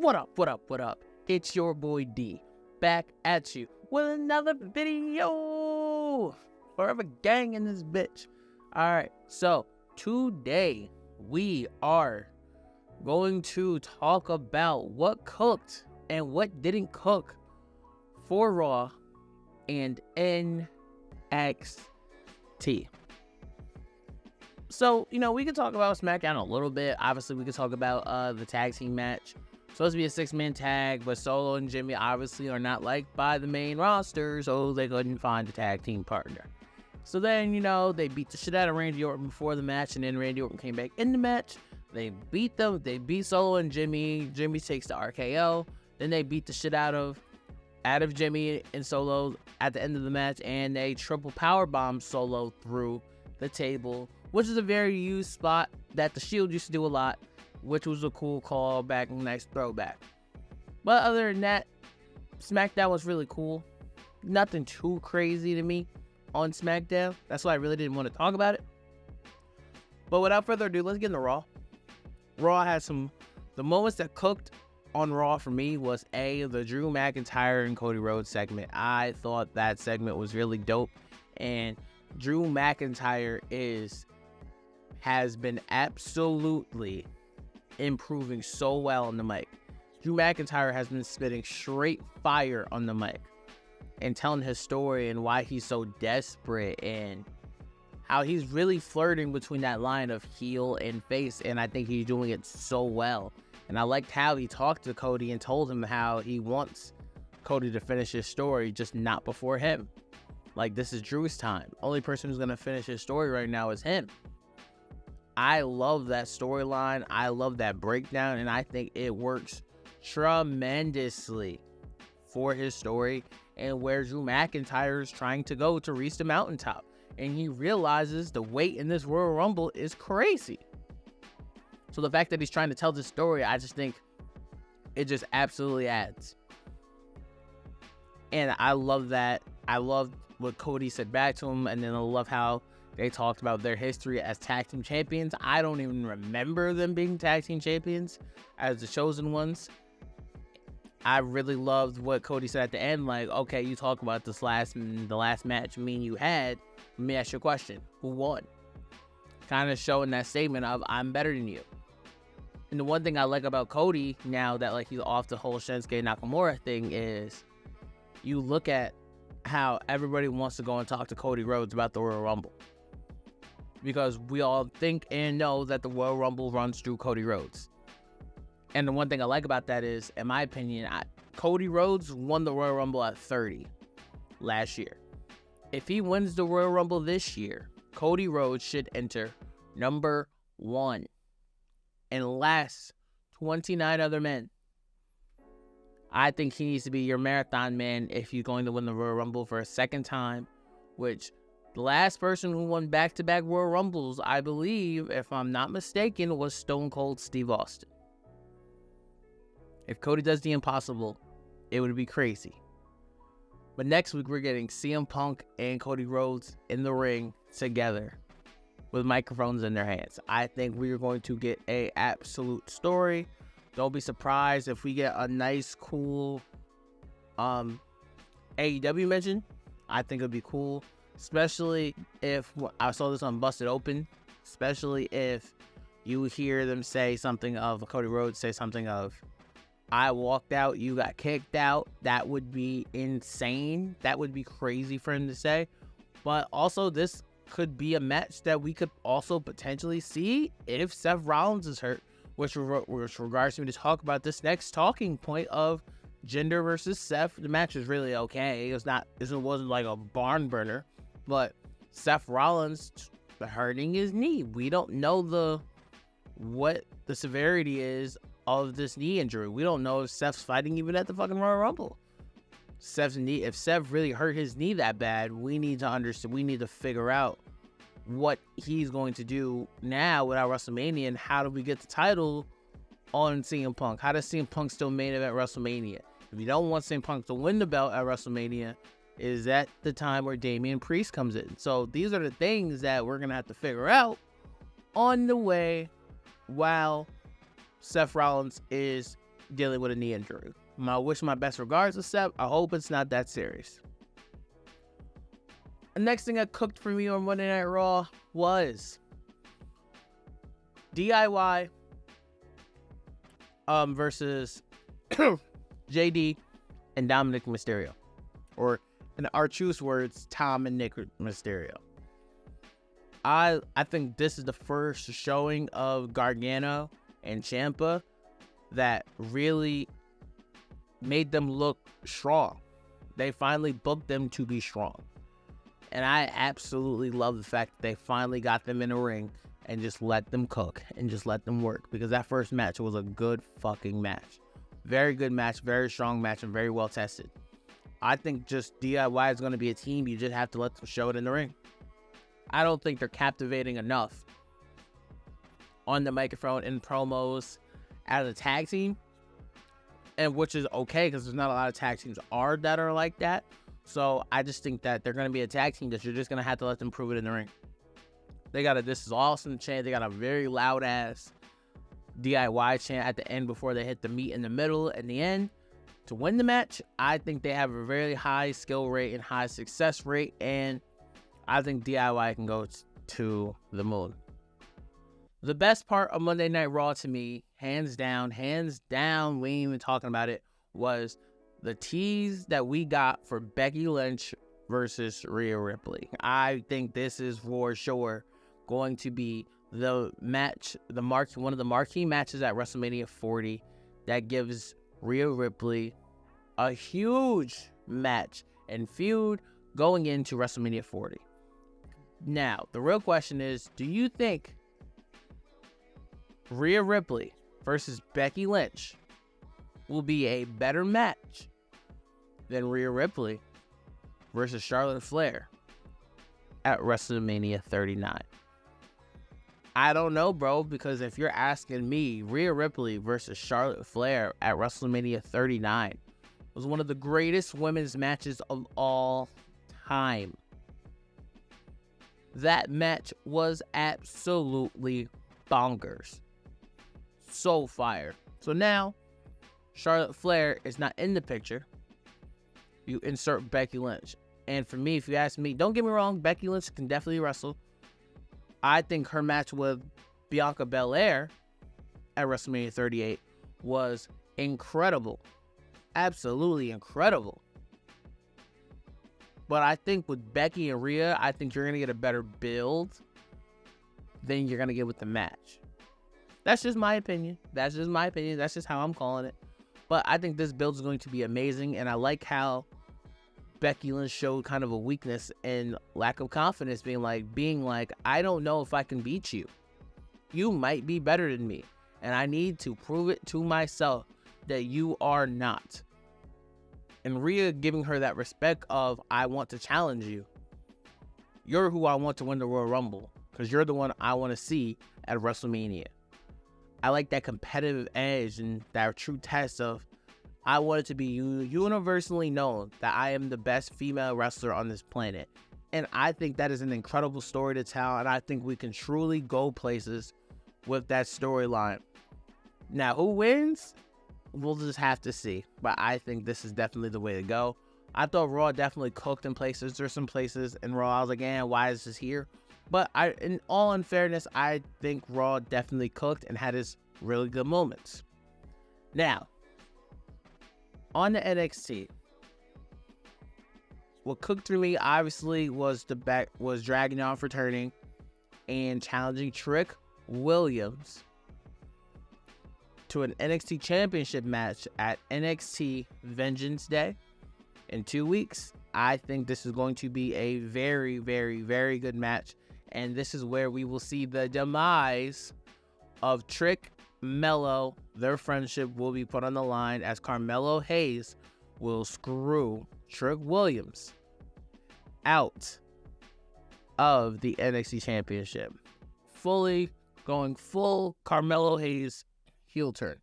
What up, what up, what up? It's your boy D, back at you with another video. Forever gang in this bitch. Alright, so today we are going to talk about what cooked and what didn't cook for Raw and NXT. So, we can talk about SmackDown a little bit. Obviously, we can talk about the tag team match. Supposed to be a 6-man tag, but Solo and Jimmy obviously are not liked by the main roster, so they couldn't find a tag team partner. So then, they beat the shit out of Randy Orton before the match, and then Randy Orton came back in the match. They beat them. They beat Solo and Jimmy. Jimmy takes the RKO. Then they beat the shit out of Jimmy and Solo at the end of the match, and they triple powerbomb Solo through the table, which is a very used spot that the Shield used to do a lot, which was a cool call back, nice throwback. But other than that, SmackDown was really cool. Nothing too crazy to me on SmackDown. That's why I really didn't want to talk about it. But without further ado, let's get into Raw. Raw had the moments that cooked on Raw for me was the Drew McIntyre and Cody Rhodes segment. I thought that segment was really dope, and Drew McIntyre has been absolutely improving so well on the mic. Drew McIntyre has been spitting straight fire on the mic and telling his story and why he's so desperate and how he's really flirting between that line of heel and face, and I think he's doing it so well. And I liked how he talked to Cody and told him how he wants Cody to finish his story, just not before him. Like, this is Drew's time. Only person who's going to finish his story right now is him. I love that storyline. I love that breakdown, and I think it works tremendously for his story and where Drew McIntyre is trying to go to reach the mountaintop. And he realizes the weight in this Royal Rumble is crazy. So the fact that he's trying to tell this story, I just think it just absolutely adds. And I love that. I love what Cody said back to him, and then I love how they talked about their history as tag team champions. I don't even remember them being tag team champions as the chosen ones. I really loved what Cody said at the end, like, okay, you talk about the last match me and you had. Let me ask you a question. Who won? Kind of showing that statement of, I'm better than you. And the one thing I like about Cody now that he's off the whole Shinsuke Nakamura thing is you look at how everybody wants to go and talk to Cody Rhodes about the Royal Rumble. Because we all think and know that the Royal Rumble runs through Cody Rhodes. And the one thing I like about that is, in my opinion, Cody Rhodes won the Royal Rumble at 30 last year. If he wins the Royal Rumble this year, Cody Rhodes should enter number 1 and last 29 other men. I think he needs to be your marathon man if he's going to win the Royal Rumble for a second time, which the last person who won back-to-back Royal Rumbles, I believe, if I'm not mistaken, was Stone Cold Steve Austin. If Cody does the impossible, it would be crazy. But next week, we're getting CM Punk and Cody Rhodes in the ring together with microphones in their hands. I think we are going to get an absolute story. Don't be surprised if we get a nice, cool AEW mention. I think it would be cool, especially if I saw this on Busted Open, especially if you hear them say something of Cody Rhodes say something of, I walked out, you got kicked out. That would be insane. That would be crazy for him to say. But also, this could be a match that we could also potentially see if Seth Rollins is hurt, which regards me to talk about this next talking point of Jinder versus Seth. The match was really okay. It wasn't like a barn burner, but Seth Rollins hurting his knee. We don't know what the severity is of this knee injury. We don't know if Seth's fighting even at the fucking Royal Rumble. If Seth really hurt his knee that bad, we need to understand. We need to figure out what he's going to do now without WrestleMania, and how do we get the title on CM Punk? How does CM Punk still main event WrestleMania? If you don't want CM Punk to win the belt at WrestleMania, is that the time where Damian Priest comes in? So these are the things that we're going to have to figure out on the way while Seth Rollins is dealing with a knee injury. I wish my best regards to Seth. I hope it's not that serious. The next thing that cooked for me on Monday Night Raw was DIY versus JD and Dominic Mysterio. Or in our choose words, Tom and Nick Mysterio. I think this is the first showing of Gargano and Ciampa that really made them look strong. They finally booked them to be strong. And I absolutely love the fact that they finally got them in a ring and just let them cook and just let them work. Because that first match was a good fucking match. Very good match, very strong match, and very well tested. I think just DIY is going to be a team. You just have to let them show it in the ring. I don't think they're captivating enough on the microphone in promos as a tag team. And which is okay because there's not a lot of tag teams that are like that. So I just think that they're going to be a tag team that you're just going to have to let them prove it in the ring. They got a "This is awesome" chant. They got a very loud ass DIY chant at the end before they hit the meat in the middle and the end. To win the match, I think they have a very high skill rate and high success rate. And I think DIY can go to the moon. The best part of Monday Night Raw to me, hands down, we ain't even talking about it, was the tease that we got for Becky Lynch versus Rhea Ripley. I think this is for sure going to be the match, one of the marquee matches at WrestleMania 40 that gives Rhea Ripley a huge match and feud going into WrestleMania 40. Now, the real question is, do you think Rhea Ripley versus Becky Lynch will be a better match than Rhea Ripley versus Charlotte Flair at WrestleMania 39? I don't know, bro, because if you're asking me, Rhea Ripley versus Charlotte Flair at WrestleMania 39 was one of the greatest women's matches of all time. That match was absolutely bonkers. So fire. So now, Charlotte Flair is not in the picture. You insert Becky Lynch. And for me, if you ask me, don't get me wrong, Becky Lynch can definitely wrestle. I think her match with Bianca Belair at WrestleMania 38 was incredible. Absolutely incredible. But I think with Becky and Rhea, I think you're going to get a better build than you're going to get with the match. That's just my opinion. That's just how I'm calling it. But I think this build is going to be amazing. And I like how Becky Lynch showed kind of a weakness and lack of confidence, being like, I don't know if I can beat you. You might be better than me. And I need to prove it to myself that you are not. And Rhea giving her that respect of, I want to challenge you. You're who I want to win the Royal Rumble. Because you're the one I want to see at WrestleMania. I like that competitive edge and that true test of, I want it to be universally known that I am the best female wrestler on this planet. And I think that is an incredible story to tell. And I think we can truly go places with that storyline. Now, who wins? We'll just have to see. But I think this is definitely the way to go. I thought Raw definitely cooked in places. There's some places in Raw I was like, why is this here? But in all unfairness, I think Raw definitely cooked and had its really good moments. Now, on the NXT, what cooked for me obviously was Dragon off returning and challenging Trick Williams to an NXT Championship match at NXT Vengeance Day in 2 weeks. I think this is going to be a very, very, very good match. And this is where we will see the demise of Trick Mello. Their friendship will be put on the line as Carmelo Hayes will screw Trick Williams out of the NXT Championship. Going full Carmelo Hayes heel turn.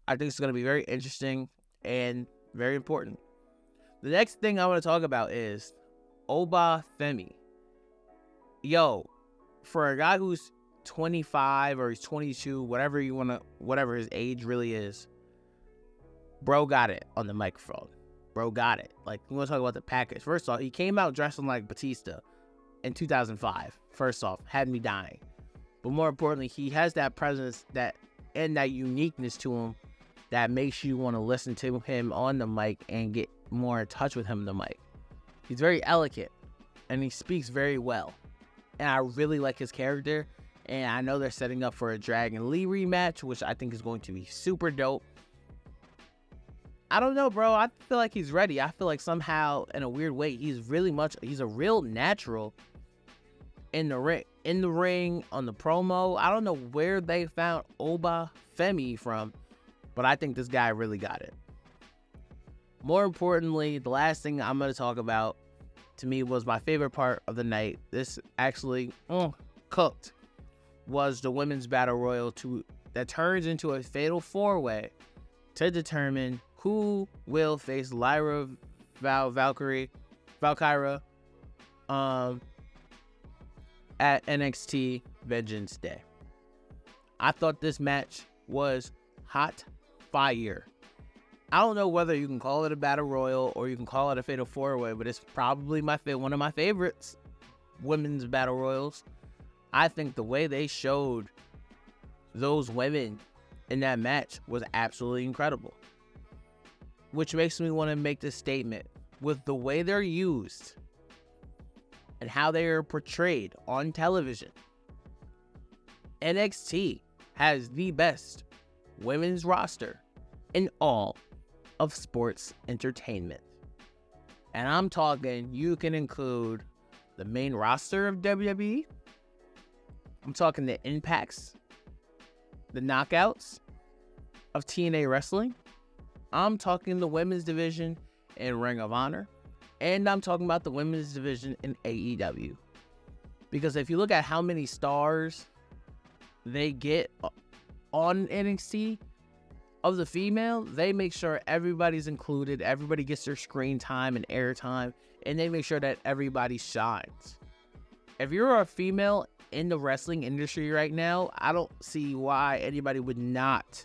I think it's going to be very interesting and very important. The next thing I want to talk about is Oba Femi. Yo, for a guy who's 25 or he's 22, whatever his age really is, bro got it on the microphone. Bro got it. Like, you want to talk about the package. First off, he came out dressing like Batista in 2005. First off, had me dying. But more importantly, he has that presence and that uniqueness to him that makes you want to listen to him on the mic and get more in touch with him on the mic. He's very elegant and he speaks very well. And I really like his character. And I know they're setting up for a Dragon Lee rematch, which I think is going to be super dope. I don't know, bro. I feel like he's ready. I feel like somehow, in a weird way, he's a real natural in the ring, on the promo. I don't know where they found Oba Femi from, but I think this guy really got it. More importantly, the last thing I'm going to talk about, to me, was my favorite part of the night. This actually cooked. Was the women's battle royal that turns into a fatal 4-way to determine who will face Lyra Valkyria at NXT Vengeance Day. I thought this match was hot fire. I don't know whether you can call it a battle royal or you can call it a fatal 4-way, but it's probably one of my favorites women's battle royals. I think the way they showed those women in that match was absolutely incredible. Which makes me want to make this statement. With the way they're used and how they are portrayed on television, NXT has the best women's roster in all of sports entertainment. And I'm talking, you can include the main roster of WWE. I'm talking the impacts, the knockouts of TNA Wrestling. I'm talking the women's division in Ring of Honor. And I'm talking about the women's division in AEW. Because if you look at how many stars they get on NXT of the female, they make sure everybody's included. Everybody gets their screen time and air time. And they make sure that everybody shines. If you're a female in the wrestling industry right now, I don't see why anybody would not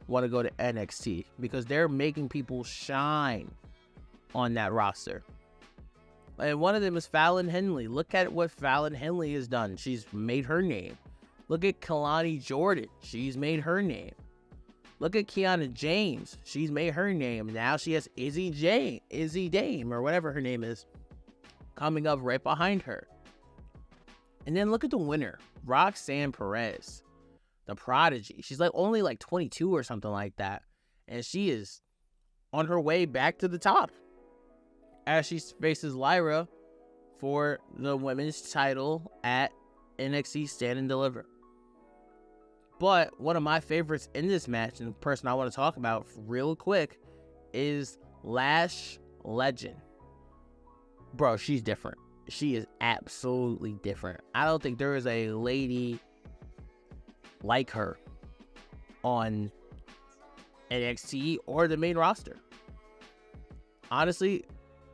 want to go to NXT, because they're making people shine on that roster. And one of them is Fallon Henley. Look at what Fallon Henley has done. She's made her name. Look at Kalani Jordan. She's made her name. Look at Kiana James. She's made her name. Now she has Izzy Dame, or whatever her name is, coming up right behind her. And then look at the winner, Roxanne Perez, the prodigy. She's only 22 or something like that. And she is on her way back to the top as she faces Lyra for the women's title at NXT Stand and Deliver. But one of my favorites in this match, and the person I want to talk about real quick, is Lash Legend. Bro, she's different. She is absolutely different. I don't think there is a lady like her on NXT or the main roster. Honestly,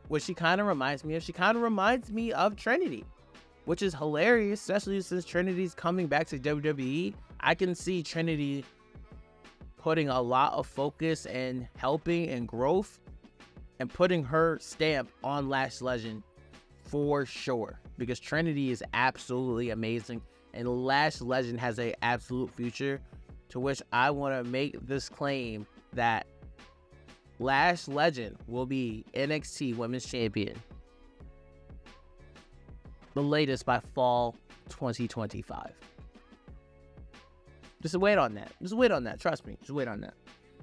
what she kind of reminds me of Trinity, which is hilarious, especially since Trinity's coming back to WWE. I can see Trinity putting a lot of focus and helping and growth and putting her stamp on Lash Legend for sure, because Trinity is absolutely amazing and Lash Legend has an absolute future, to which I want to make this claim that Lash Legend will be NXT Women's Champion, the latest by fall 2025. Just wait on that. Trust me. Just wait on that.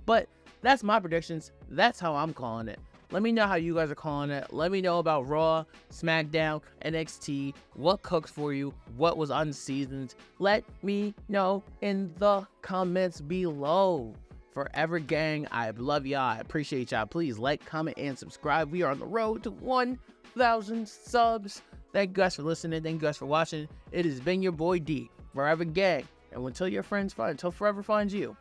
But that's my predictions. That's how I'm calling it. Let me know how you guys are calling it. Let me know about Raw, SmackDown, NXT. What cooked for you? What was unseasoned? Let me know in the comments below. Forever gang, I love y'all. I appreciate y'all. Please like, comment, and subscribe. We are on the road to 1,000 subs. Thank you guys for listening. Thank you guys for watching. It has been your boy D. Forever gang. And until forever finds you.